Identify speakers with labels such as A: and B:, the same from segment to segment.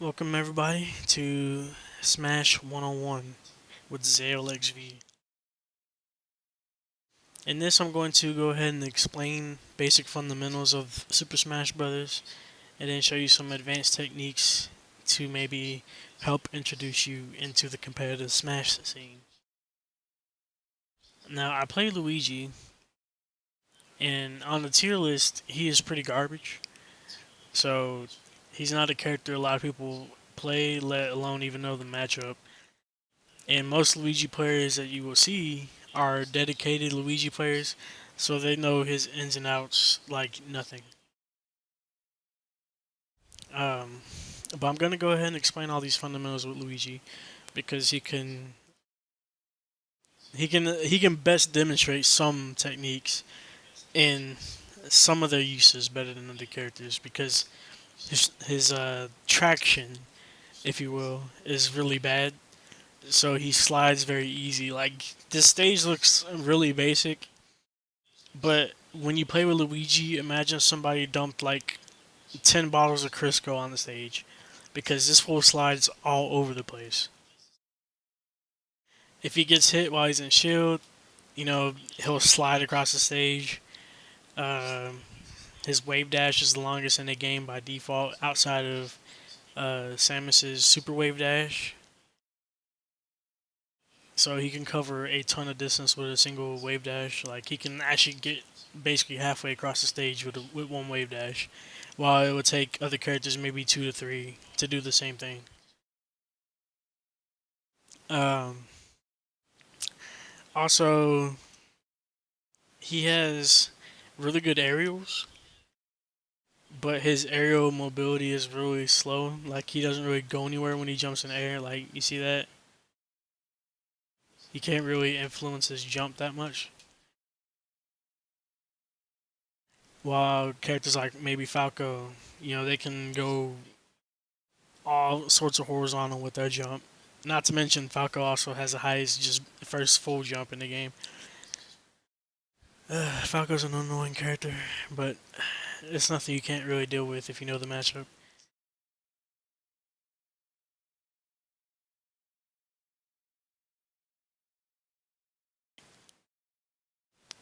A: Welcome everybody to Smash 101 with XV. In this I'm going to go ahead and explain basic fundamentals of Super Smash Bros. And then show you some advanced techniques to maybe help introduce you into the competitive Smash scene. Now I play Luigi, and on the tier list he is pretty garbage. So he's not a character a lot of people play, let alone even know the matchup. And most Luigi players that you will see are dedicated Luigi players, so they know his ins and outs like nothing. Um, but I'm gonna go ahead and explain all these fundamentals with Luigi because he can best demonstrate some techniques and some of their uses better than other characters because his traction, if you will, is really bad. So he slides very easy. Like this stage looks really basic, but when you play with Luigi, imagine somebody dumped like 10 bottles of Crisco on the stage because this fool slides all over the place. If he gets hit while he's in shield, he'll slide across the stage. Um, his wave dash is the longest in the game by default outside of Samus's super wave dash. So he can cover a ton of distance with a single wave dash. Like he can actually get basically halfway across the stage with one wave dash, while it would take other characters maybe two to three to do the same thing. Um, Also, he has really good aerials, but his aerial mobility is really slow. Like he doesn't really go anywhere when he jumps in the air. Like you see that he can't really influence his jump that much. While characters like maybe Falco, they can go all sorts of horizontal with their jump. Not to mention Falco also has the highest just first full jump in the game. Falco's an annoying character, but it's nothing you can't really deal with if you know the matchup.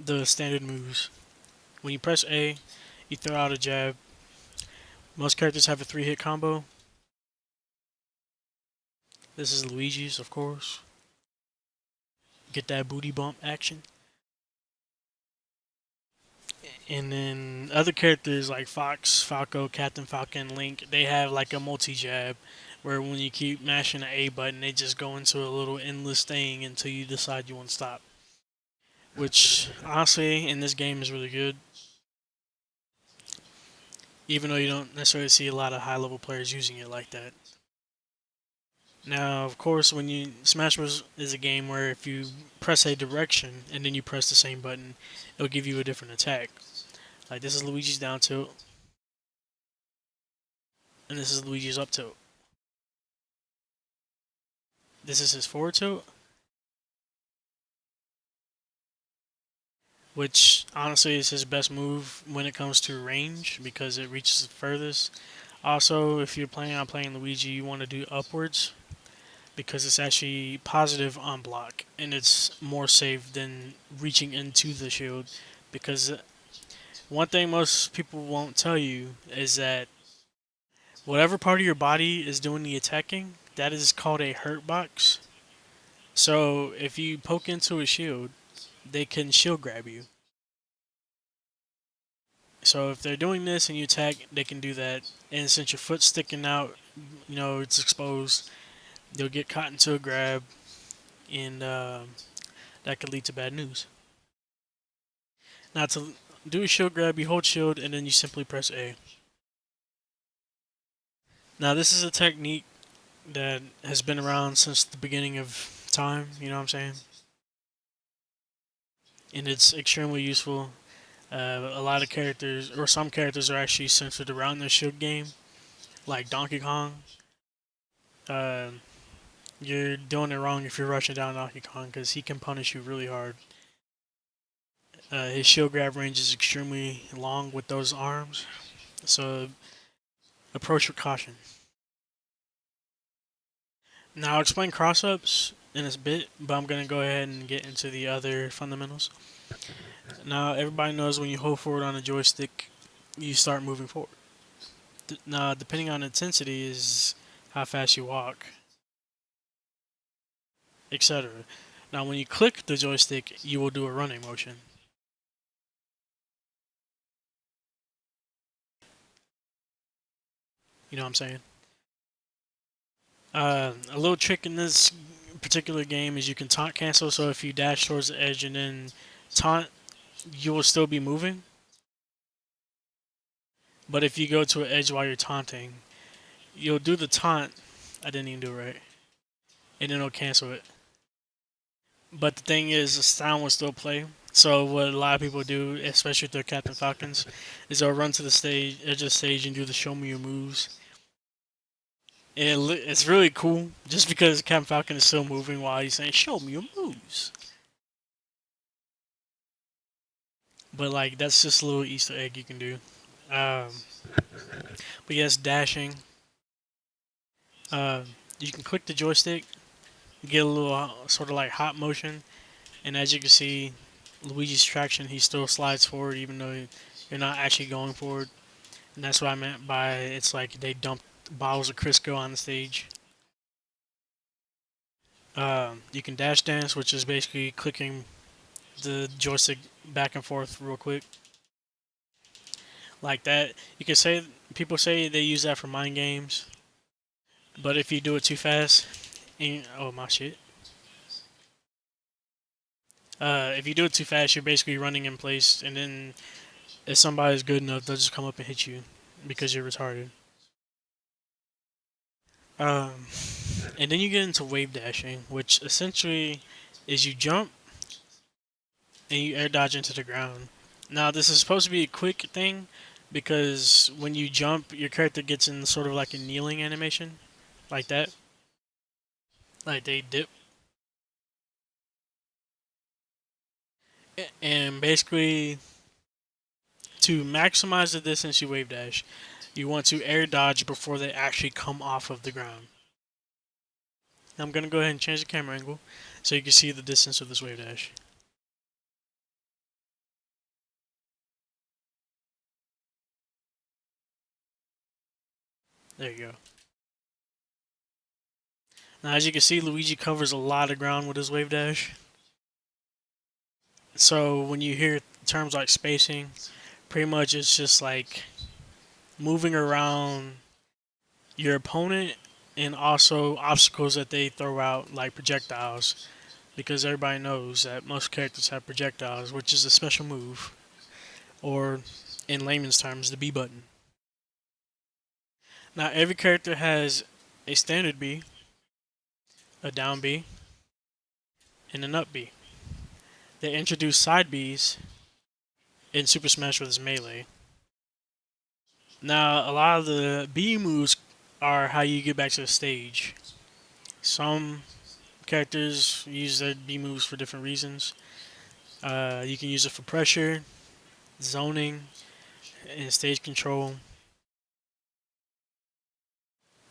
A: The standard moves. When you press A, you throw out a jab. Most characters have a 3-hit combo. This is Luigi's, of course. Get that booty bump action. And then other characters like Fox, Falco, Captain Falcon, Link, they have like a multi jab where when you keep mashing the A button, they just go into a little endless thing until you decide you want to stop. Which honestly, in this game is really good, even though you don't necessarily see a lot of high level players using it like that. Now, of course, when you Smash Bros is a game where if you press a direction and then you press the same button, it'll give you a different attack. Like this is Luigi's down tilt, and this is Luigi's up tilt. This is his forward tilt, which honestly is his best move when it comes to range because it reaches the furthest. Also, if you're planning on playing Luigi, you want to do upwards because it's actually positive on block and it's more safe than reaching into the shield because one thing most people won't tell you is that whatever part of your body is doing the attacking, that is called a hurt box. So if you poke into a shield, they can shield grab you. So if they're doing this and you attack, they can do that. And since your foot's sticking out, it's exposed. They'll get caught into a grab, and that could lead to bad news. Now to do a shield grab, you hold shield and then you simply press A. Now this is a technique that has been around since the beginning of time. You know what I'm saying? And it's extremely useful. A lot of characters, or some characters, are actually centered around the shield game, like Donkey Kong. Uh, you're doing it wrong if you're rushing down Donkey Kong because he can punish you really hard. His shield grab range is extremely long with those arms, so approach with caution. Now I'll explain cross-ups in a bit, but I'm gonna go ahead and get into the other fundamentals. Now everybody knows when you hold forward on a joystick, you start moving forward. Now depending on intensity is how fast you walk, etc. Now when you click the joystick, you will do a running motion. You know what I'm saying? A little trick in this particular game is you can taunt cancel. So if you dash towards the edge and then taunt, you will still be moving. But if you go to an edge while you're taunting, you'll do the taunt. I didn't even do it right, and then it'll cancel it. But the thing is, the sound will still play. So what a lot of people do, especially if they're Captain Falcons, is they'll run to the stage, edge of the stage, and do the "Show me your moves." And it's really cool, just because Captain Falcon is still moving while he's saying "Show me your moves." But like that's just a little Easter egg you can do. Um, but yes, dashing. Uh, you can click the joystick, get a little sort of like hot motion, and as you can see, Luigi's traction he still slides forward even though you're not actually going forward. And that's what I meant by it's like they dumped bottles of Crisco on the stage. You can dash dance, which is basically clicking the joystick back and forth real quick, like that. You can say people say they use that for mind games, but if you do it too fast, oh my shit. If you do it too fast, you're basically running in place, and then if somebody's good enough, they'll just come up and hit you because you're retarded. Um, and then you get into wave dashing, which essentially is you jump and you air dodge into the ground. Now, this is supposed to be a quick thing because when you jump, your character gets in sort of like a kneeling animation, like that. Like they dip. And basically, to maximize the distance you wave dash, you want to air dodge before they actually come off of the ground. Now I'm going to go ahead and change the camera angle so you can see the distance of this wave dash. There you go. Now as you can see, Luigi covers a lot of ground with his wave dash. So when you hear terms like spacing, pretty much it's just like moving around your opponent and also obstacles that they throw out like projectiles, because everybody knows that most characters have projectiles, which is a special move, or in layman's terms, the B button. Now every character has a standard B, a down B, and an up B. They introduced side Bs in Super Smash Bros. Melee. Now, a lot of the B moves are how you get back to the stage. Some characters use their B moves for different reasons. You can use it for pressure, zoning, and stage control.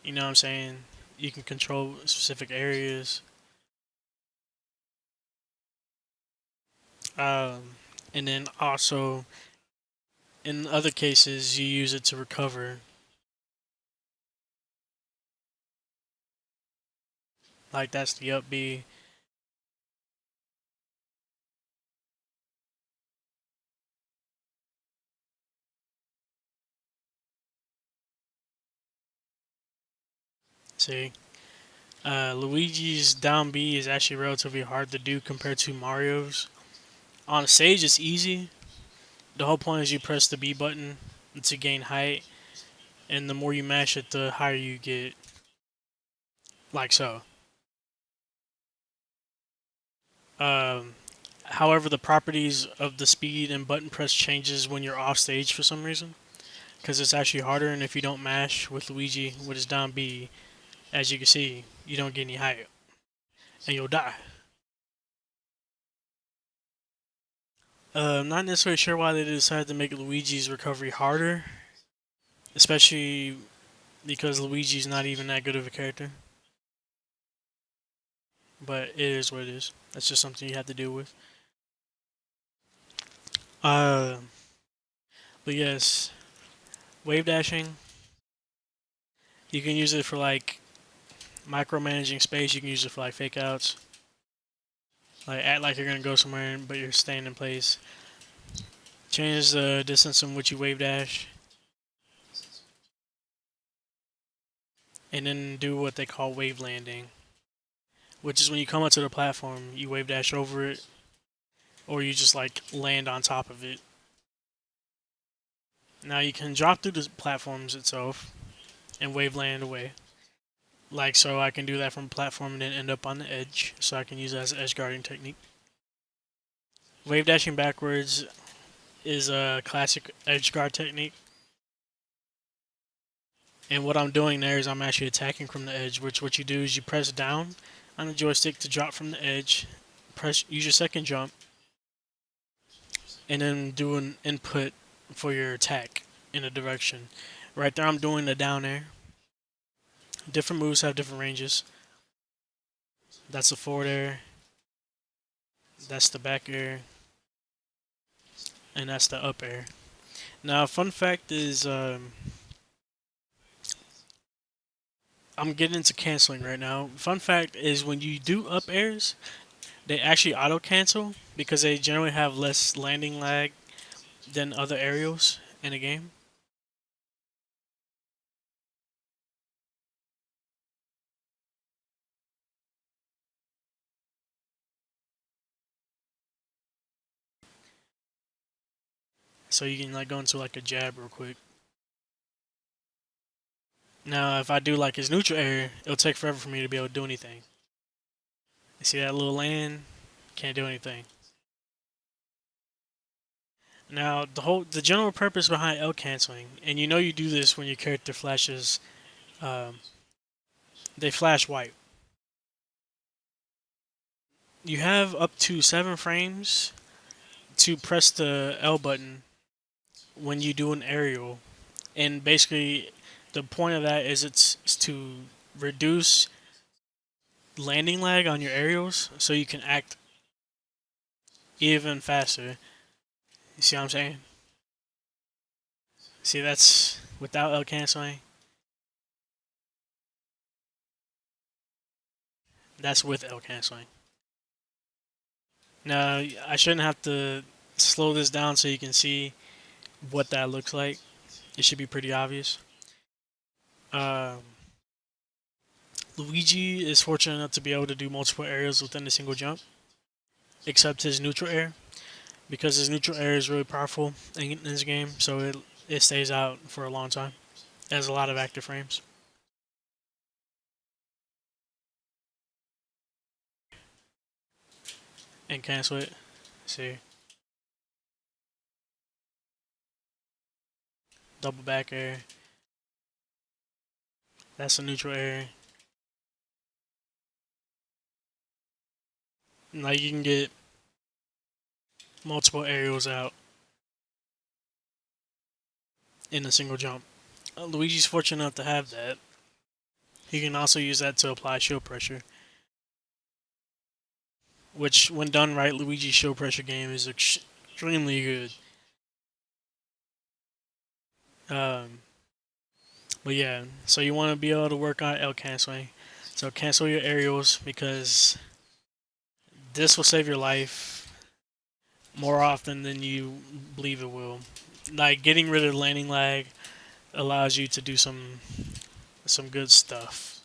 A: You know what I'm saying? You can control specific areas. Um, and then also, in other cases, you use it to recover. Like that's the up B. See? Luigi's down B is actually relatively hard to do compared to Mario's. On stage, it's easy. The whole point is you press the B button to gain height, and the more you mash it, the higher you get. Like so. Um, However, the properties of the speed and button press changes when you're off stage for some reason, because it's actually harder. And if you don't mash with Luigi with his down B, as you can see, you don't get any height, and you'll die. I'm not necessarily sure why they decided to make Luigi's recovery harder, especially because Luigi's not even that good of a character. but it is what it is. That's just something you have to deal with. Uh, but yes, wave dashing. You can use it for like micromanaging space. You can use it for like fake outs. Like act like you're gonna go somewhere, but you're staying in place. Change the distance in which you wave dash, and then do what they call wave landing, which is when you come up to the platform, you wave dash over it, or you just like land on top of it. Now you can drop through the platforms itself and wave land away. Like so, I can do that from platform and then end up on the edge, so I can use it as an edge guarding technique. Wave dashing backwards is a classic edge guard technique. And what I'm doing there is I'm actually attacking from the edge, which what you do is you press down on the joystick to drop from the edge, use your second jump, and then do an input for your attack in a direction. Right there I'm doing the down air. Different moves have different ranges. That's the forward air, that's the back air, and that's the up air. Now, fun fact is, I'm getting into canceling right now. Fun fact is, when you do up airs, they actually auto cancel because they generally have less landing lag than other aerials in a game. So you can like go into like a jab real quick. Now, if I do like his neutral air, it'll take forever for me to be able to do anything. You see that little land? Can't do anything. Now, the general purpose behind L canceling, and you know you do this when your character flashes, um, they flash white. You have up to 7 frames to press the L button when you do an aerial, and basically the point of that is it's to reduce landing lag on your aerials so you can act even faster. You see what I'm saying? See, that's without L canceling. That's with L canceling. Now, I shouldn't have to slow this down so you can see what that looks like. It should be pretty obvious. Um, Luigi is fortunate enough to be able to do multiple aerials within a single jump, except his neutral air, because his neutral air is really powerful in this game, so it stays out for a long time. It has a lot of active frames. And cancel it. See, double back air. That's a neutral air. Now you can get multiple aerials out in a single jump. Luigi's fortunate enough to have that. He can also use that to apply shield pressure, which, when done right, Luigi's shield pressure game is extremely good. Um, but yeah, so you want to be able to work on L canceling. So cancel your aerials because this will save your life more often than you believe it will. Like getting rid of landing lag allows you to do some good stuff.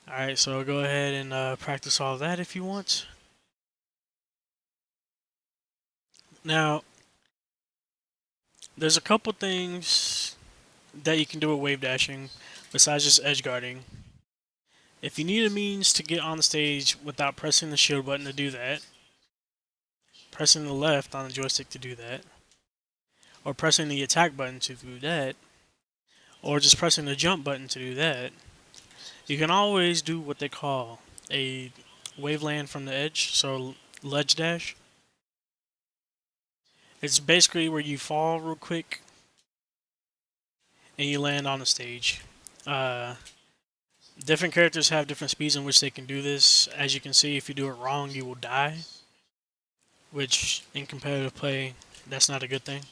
A: Alright, so go ahead and practice all that if you want. Now, there's a couple things that you can do with wave dashing besides just edge guarding. If you need a means to get on the stage without pressing the shield button to do that, pressing the left on the joystick to do that, or pressing the attack button to do that, or just pressing the jump button to do that, you can always do what they call a wave land from the edge, so ledge dash. It's basically where you fall real quick and you land on the stage. Uh, Different characters have different speeds in which they can do this. As you can see, if you do it wrong, you will die, which in competitive play, that's not a good thing.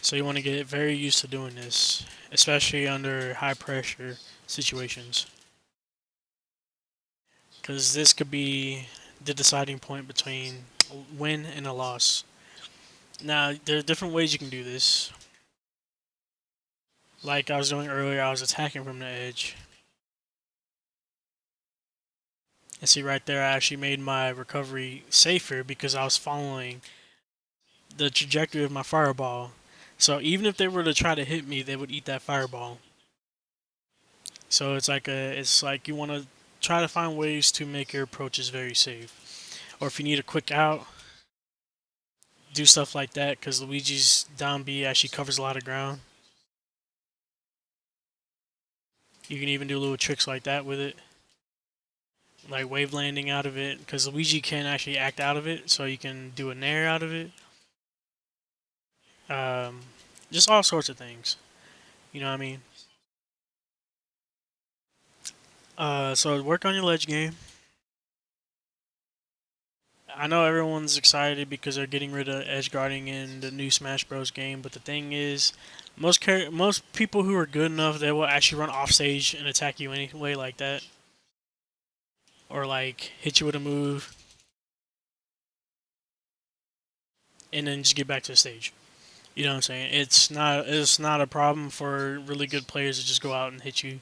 A: So you want to get very used to doing this, especially under high pressure situations, because this could be the deciding point between a win and a loss. Now, there are different ways you can do this. Like I was doing earlier, I was attacking from the edge. And see right there, I actually made my recovery safer because I was following the trajectory of my fireball. So even if they were to try to hit me, they would eat that fireball. So it's like you want to try to find ways to make your approaches very safe. Or if you need a quick out, do stuff like that because Luigi's down B actually covers a lot of ground. You can even do little tricks like that with it, like wave landing out of it, because Luigi can actually act out of it, so you can do a nair out of it. Um, just all sorts of things. You know what I mean? So work on your ledge game. I know everyone's excited because they're getting rid of edge guarding in the new Smash Bros. Game, but the thing is, most people who are good enough, they will actually run off stage and attack you anyway like that, or like hit you with a move and then just get back to the stage. You know what I'm saying? It's not a problem for really good players to just go out and hit you.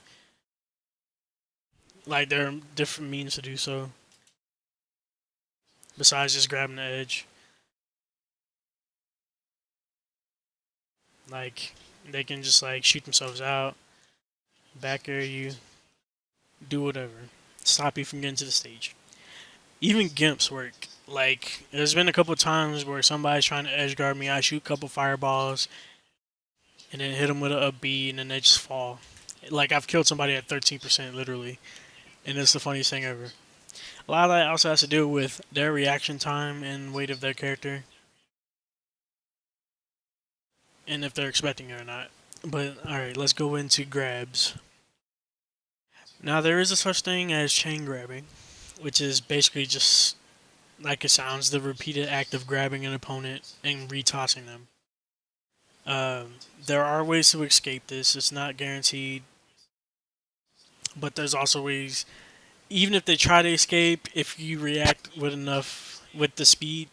A: Like there are different means to do so besides just grabbing the edge. Like they can just like shoot themselves out, back air you, do whatever, stop you from getting to the stage. Even gimps work. Like there's been a couple times where somebody's trying to edge guard me. I shoot a couple fireballs and then hit them with a B, and then they just fall. Like I've killed somebody at 13% literally, and it's the funniest thing ever. A lot of that also has to do with their reaction time and weight of their character, and if they're expecting it or not. But alright, let's go into grabs. Now, there is a such thing as chain grabbing, which is basically just like it sounds, the repeated act of grabbing an opponent and retossing them. There are ways to escape this, it's not guaranteed, but there's also ways, even if they try to escape, if you react with enough, with the speed,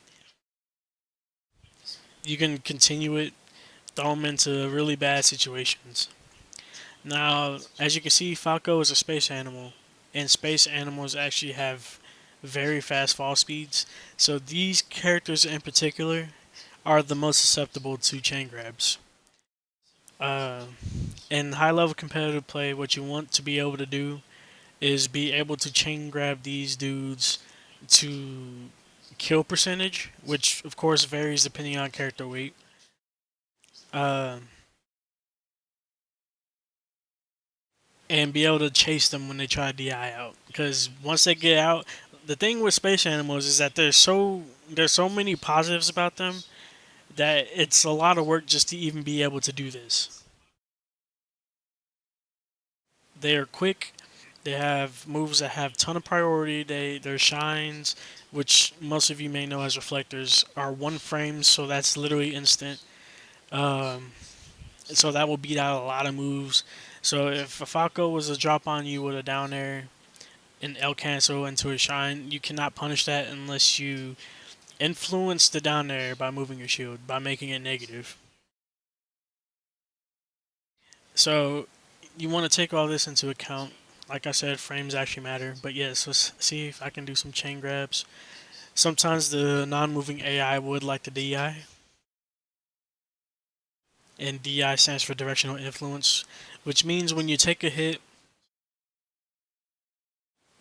A: you can continue it, throw them into really bad situations. Now, as you can see, Falco is a space animal, and space animals actually have very fast fall speeds. So these characters in particular are the most susceptible to chain grabs. Uh, in high level competitive play, what you want to be able to do is be able to chain grab these dudes to kill percentage, which of course varies depending on character weight. Uh, and be able to chase them when they try to DI out. Because once they get out, the thing with space animals is that there's so many positives about them that it's a lot of work just to even be able to do this. They are quick. They have moves that have ton of priority. Their shines, which most of you may know as reflectors, are 1 frame, so that's literally instant. Um, so that will beat out a lot of moves. So if a Falco was to drop on you with a down air, an L cancel into a shine, you cannot punish that unless you influence the down air by moving your shield, by making it negative. So you want to take all this into account. Like I said, frames actually matter. But yes, let's see if I can do some chain grabs. Sometimes the non-moving AI would like the DI. And DI stands for directional influence, which means when you take a hit,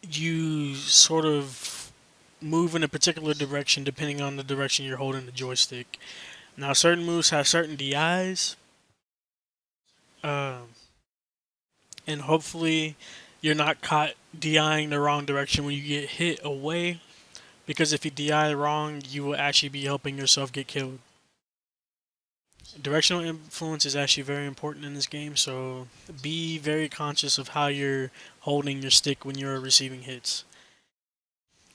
A: you sort of move in a particular direction depending on the direction you're holding the joystick. Now, certain moves have certain DIs, um, and hopefully, you're not caught DIing the wrong direction when you get hit away. Because if you DI wrong, you will actually be helping yourself get killed. Directional influence is actually very important in this game, so be very conscious of how you're holding your stick when you're receiving hits.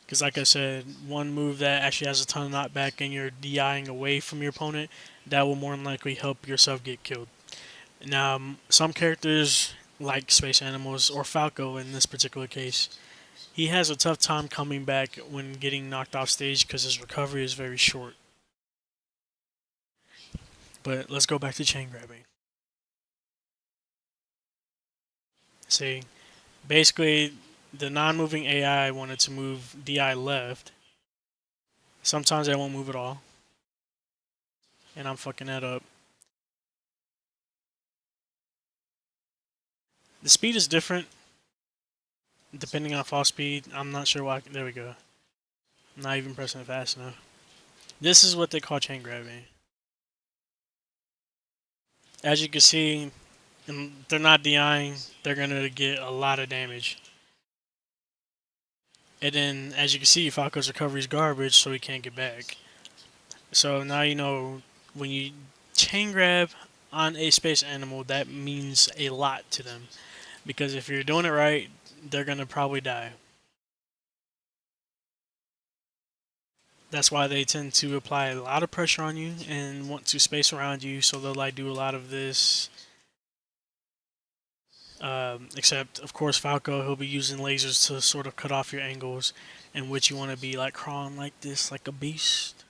A: Because, like I said, one move that actually has a ton of knockback and you're DIing away from your opponent, that will more than likely help yourself get killed. Now, some characters, like Space Animals or Falco in this particular case, he has a tough time coming back when getting knocked off stage because his recovery is very short. But let's go back to chain grabbing. See, basically, the non-moving AI wanted to move DI left. Sometimes they won't move at all, and I'm fucking that up. The speed is different depending on fall speed. I'm not sure why. There we go. I'm not even pressing it fast enough. This is what they call chain grabbing. As you can see, they're not DIing. They're gonna get a lot of damage. And then, as you can see, Falco's recovery is garbage, so he can't get back. So now you know when you chain grab on a space animal, that means a lot to them. Because if you're doing it right, they're gonna probably die. That's why they tend to apply a lot of pressure on you and want to space around you, so they'll like do a lot of this. Except, of course, Falco, he'll be using lasers to sort of cut off your angles in which you want to be like crawling like this, like a beast.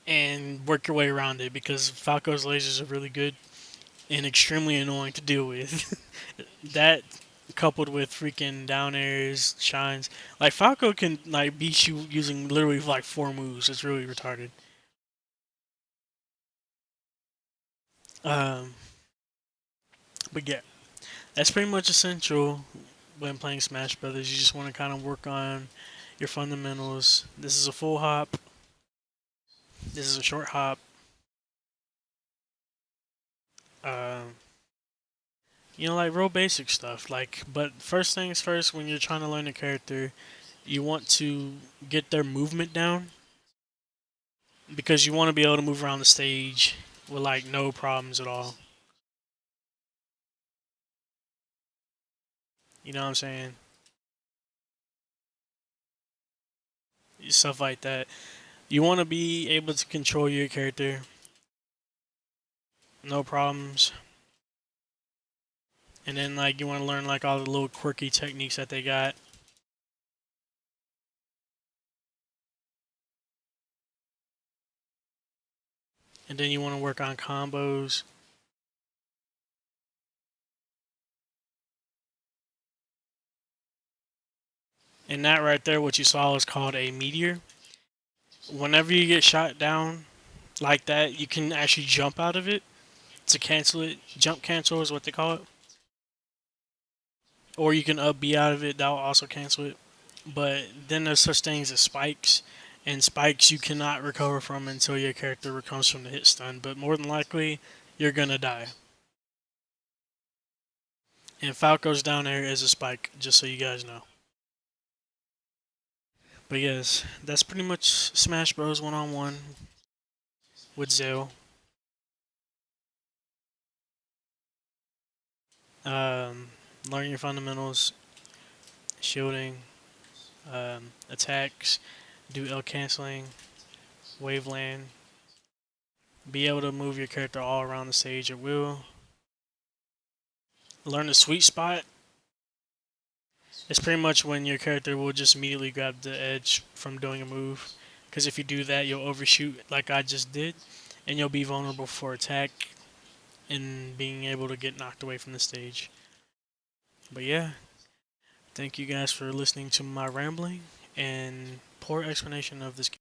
A: And work your way around it because Falco's lasers are really good and extremely annoying to deal with. That coupled with freaking down airs, shines. Like Falco can like beat you using literally like 4 moves. It's really retarded. Um, but yeah, that's pretty much essential when playing Smash Brothers. You just want to kind of work on your fundamentals. This is a full hop. This is a short hop. Um, like real basic stuff. Like, but first things first, when you're trying to learn a character, you want to get their movement down because you want to be able to move around the stage with like no problems at all. You know what I'm saying? Stuff like that. You want to be able to control your character, no problems. And then like you want to learn like all the little quirky techniques that they got. And then you want to work on combos. And that right there, what you saw is called a meteor. Whenever you get shot down like that, you can actually jump out of it to cancel it. Jump cancel is what they call it. Or you can up B out of it, that will also cancel it. But then there's such things as spikes, and spikes you cannot recover from until your character recovers from the hit stun. But more than likely, you're gonna die. And Falco's down there is a spike, just so you guys know. But yes, that's pretty much Smash Bros. One-on-one with Zale. Um, Learn your fundamentals, shielding, attacks, do L canceling, waveland, be able to move your character all around the stage at will. Learn the sweet spot. It's pretty much when your character will just immediately grab the edge from doing a move. Because if you do that, you'll overshoot like I just did, and you'll be vulnerable for attack and being able to get knocked away from the stage. But yeah, thank you guys for listening to my rambling and poor explanation of this game.